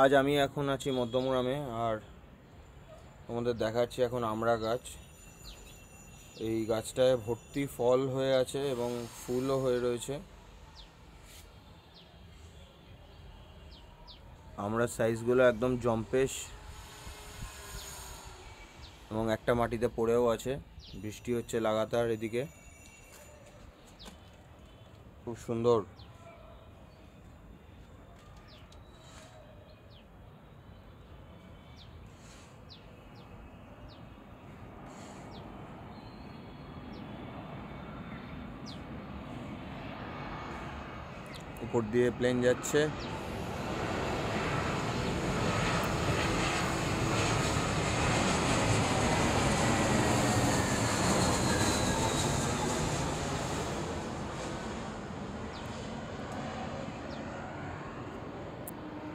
আজ আমি এখন আছি মধ্যমগ্রামে, আর তোমাদের দেখাচ্ছি এখন আমড়া গাছ। এই গাছটায় ভর্তি ফল হয়ে আছে এবং ফুলও হয়ে রয়েছে। আমড়ার সাইজগুলো একদম জম্পেশ এবং একটা মাটিতে পড়েও আছে। বৃষ্টি হচ্ছে লাগাতার এদিকে, খুব সুন্দর। উপর দিয়ে প্লেন যাচ্ছে।